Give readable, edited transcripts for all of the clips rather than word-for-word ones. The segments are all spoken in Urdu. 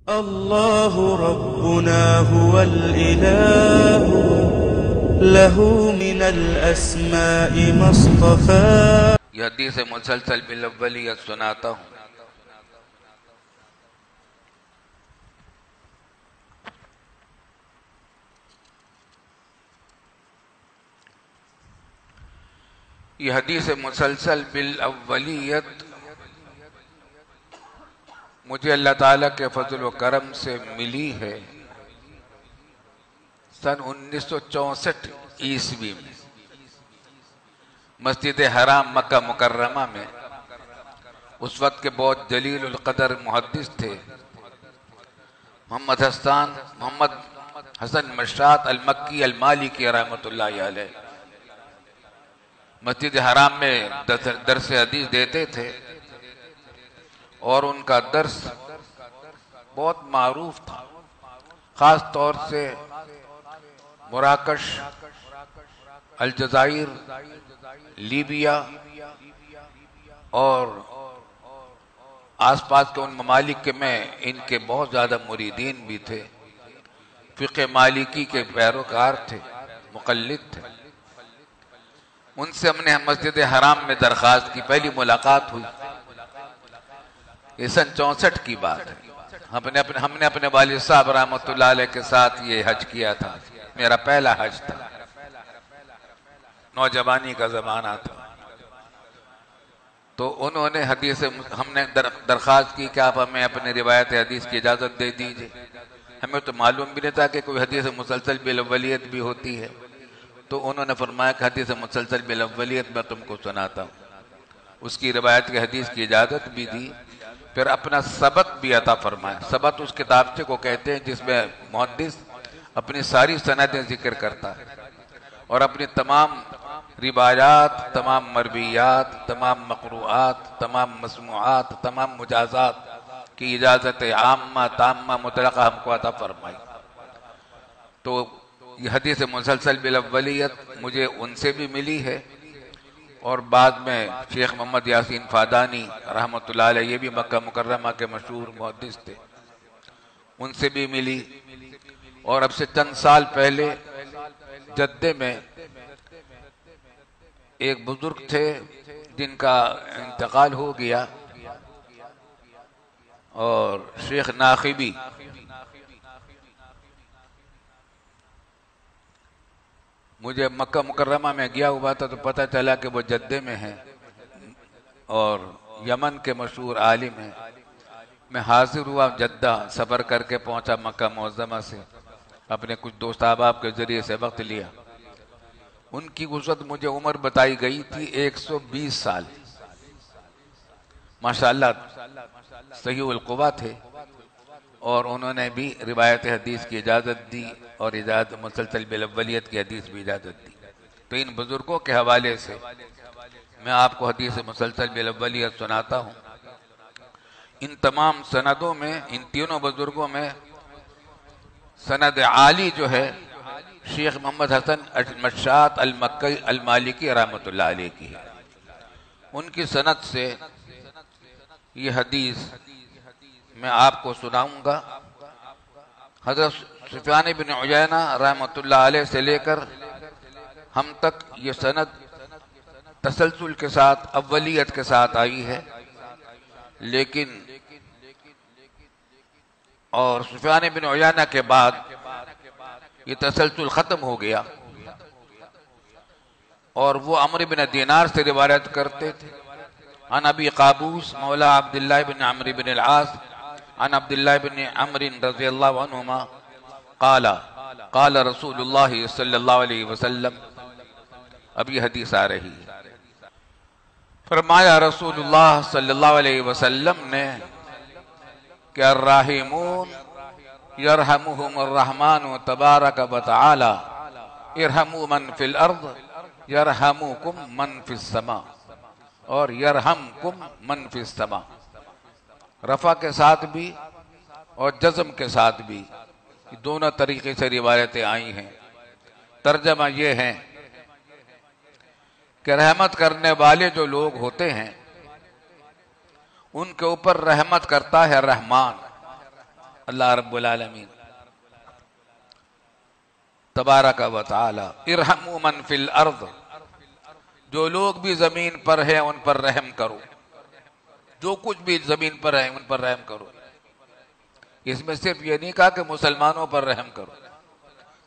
الله ربنا هو الإله له من الأسماء ما اصطفى. یہ حدیث مسلسل بالاولیت سناتا ہوں. یہ حدیث مسلسل بالاولیت مجھے اللہ تعالیٰ کے فضل و کرم سے ملی ہے سن 1964 عیسوی میں مسجد حرام مکہ مکرمہ میں. اس وقت کے بہت جلیل القدر محدث تھے محمد حسن مشات المکی المالکی رحمۃ اللہ علیہ. مسجد حرام میں درس حدیث دیتے تھے اور ان کا درس بہت معروف تھا، خاص طور سے مراکش، الجزائر، لیبیا اور آس پاس کے ان ممالک کے میں ان کے بہت زیادہ مریدین بھی تھے. فقہ مالکی کے پیروکار تھے، مقلد تھے. ان سے ہم نے مسجد حرام میں درخواست کی. پہلی ملاقات ہوئی یہ سن 64 کی بات ہے. ہم نے اپنے والد صاحب رحمۃ اللہ علیہ کے ساتھ یہ حج کیا تھا. میرا پہلا حج تھا، نوجوانی کا زمانہ تھا. تو انہوں نے ہم نے درخواست کی کہ آپ ہمیں اپنی روایت حدیث کی اجازت دے دیجئے. ہمیں تو معلوم بھی نہیں تھا کہ کوئی حدیث مسلسل بالاولیت بھی ہوتی ہے. تو انہوں نے فرمایا کہ حدیث مسلسل بالاولیت میں تم کو سناتا ہوں. اس کی روایت کی حدیث کی اجازت بھی دی. پھر اپنا سبت بھی عطا فرمایا. سبت اس کتابچے کو کہتے ہیں جس میں محدث اپنی ساری سندیں ذکر کرتا ہے اور اپنی تمام روایات، تمام مرویات، تمام مقروءات، تمام مسموعات، تمام مجازات کی اجازت عامہ تامہ مطلقہ ہم کو عطا فرمائی. تو یہ حدیث مسلسل بالاولیت مجھے ان سے بھی ملی ہے اور بعد میں شیخ محمد یاسین فادانی رحمۃ اللہ علیہ، یہ بھی مکہ مکرمہ کے مشہور محدث تھے، ان سے بھی ملی. اور اب سے چند سال پہلے جدے میں ایک بزرگ تھے جن کا انتقال ہو گیا، اور شیخ ناقبی مجھے مکہ مکرمہ میں گیا ہوا تھا تو پتہ چلا کہ وہ جدے میں ہیں اور یمن کے مشہور عالم ہیں. میں حاضر ہوا جدہ، سفر کر کے پہنچا مکہ معظمہ سے، اپنے کچھ دوست احباب کے ذریعے سے وقت لیا. ان کی اس وقت مجھے عمر بتائی گئی تھی 120 سال. ماشاءاللہ صحیح القوا تھے اور انہوں نے بھی روایت حدیث کی اجازت دی اور اجازت مسلسل بالاولیت کی حدیث بھی اجازت دی. تو ان بزرگوں کے حوالے سے میں آپ کو حدیث مسلسل بالاولیت سناتا ہوں. ان تمام سندوں میں، ان تینوں بزرگوں میں سند عالی جو ہے شیخ محمد حسن مشات المکی المالکی رحمۃ اللہ علیہ کی ہے. ان کی سند سے یہ حدیث میں آپ کو سناؤں گا. حضرت سفیان بن عیینہ رحمۃ اللہ علیہ سے لے کر ہم تک یہ سند تسلسل کے ساتھ اولیت کے ساتھ آئی ہے، لیکن اور سفیان بن عیینہ کے بعد یہ تسلسل ختم ہو گیا اور وہ عمرو بن دینار سے روایت کرتے تھے. عن ابی قابوس مولا عبداللہ بن عمرو بن العاص عن عبداللہ بن عمرو رضی اللہ عنہما قال قال رسول اللہ صلی اللہ علیہ وسلم. اب یہ حدیث آ رہی ہے. فرمایا رسول اللہ صلی اللہ علیہ وسلم نے کہ الراحمون یرحمہم الرحمن تبارک و تعالی ارحموا من فی الارض یرحمکم من فی السماء اور یرحمکم من فی السماء. رفع کے ساتھ بھی اور جزم کے ساتھ بھی دونوں طریقے سے روایتیں آئی ہیں. ترجمہ یہ ہے کہ رحمت کرنے والے جو لوگ ہوتے ہیں ان کے اوپر رحمت کرتا ہے رحمان، اللہ رب العالمین تبارک و تعالی ارحموا من فی الارض، جو لوگ بھی زمین پر ہیں ان پر رحم کرو، جو کچھ بھی زمین پر ہیں ان پر رحم کرو۔ اس میں صرف یہ نہیں کہا کہ مسلمانوں پر رحم کرو،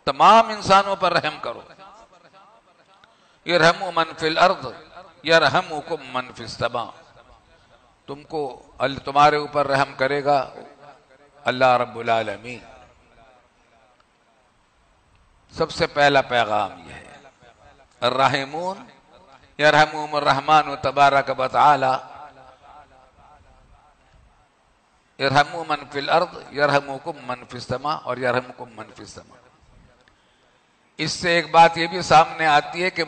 تمام انسانوں پر رحم کرو۔ ارحموا من فی الارض یرحمکم من فی السماء، تم کو تمہارے اوپر رحم کرے گا اللہ رب العالمین۔ سب سے پہلا پیغام یہ ہے، الراحمون یرحمہم الرحمن تبارک و تعالی، ارحموا من فی الارض یرحمکم من فی السماء اور یرحمکم من فی السماء۔ اس سے ایک بات یہ بھی سامنے آتی ہے کہ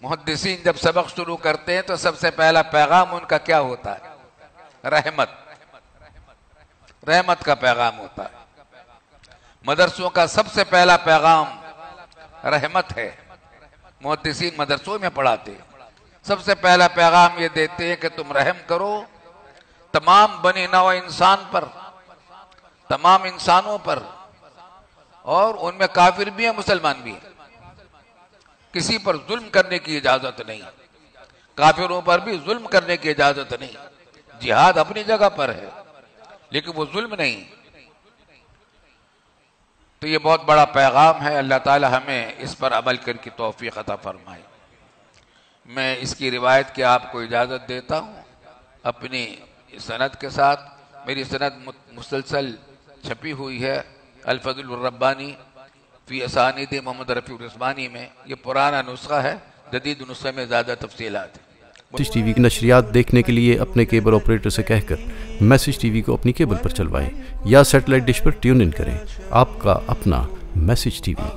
محدثین جب سبق شروع کرتے ہیں تو سب سے پہلا پیغام ان کا کیا ہوتا ہے؟ رحمت کا پیغام ہوتا ہے۔ مدرسوں کا سب سے پہلا پیغام رحمت ہے۔ محدثین مدرسوں میں پڑھاتے ہیں، سب سے پہلا پیغام یہ دیتے ہیں کہ تم رحم کرو تمام بنی نوع انسان پر، تمام انسانوں پر، اور ان میں کافر بھی ہیں مسلمان بھی ہیں۔ کسی پر ظلم کرنے کی اجازت نہیں، کافروں پر بھی ظلم کرنے کی اجازت نہیں۔ جہاد اپنی جگہ پر ہے لیکن وہ ظلم نہیں۔ تو یہ بہت بڑا پیغام ہے، اللہ تعالی ہمیں اس پر عمل کرنے کی توفیق عطا فرمائے۔ میں اس کی روایت کی آپ کو اجازت دیتا ہوں اپنی سند کے ساتھ۔ میری سند مسلسل چھپی ہوئی ہے الفضل الربانی فی اسانید محمد رفیع العثمانی میں۔ یہ پرانا نسخہ ہے، جدید نسخے میں زیادہ تفصیلات ہیں۔ میسج ٹی وی کی نشریات دیکھنے کے لیے اپنے کیبل آپریٹر سے کہہ کر میسج ٹی وی کو اپنی کیبل پر چلوائیں یا satellite dish per tune in کریں۔ آپ کا اپنا میسج ٹی وی۔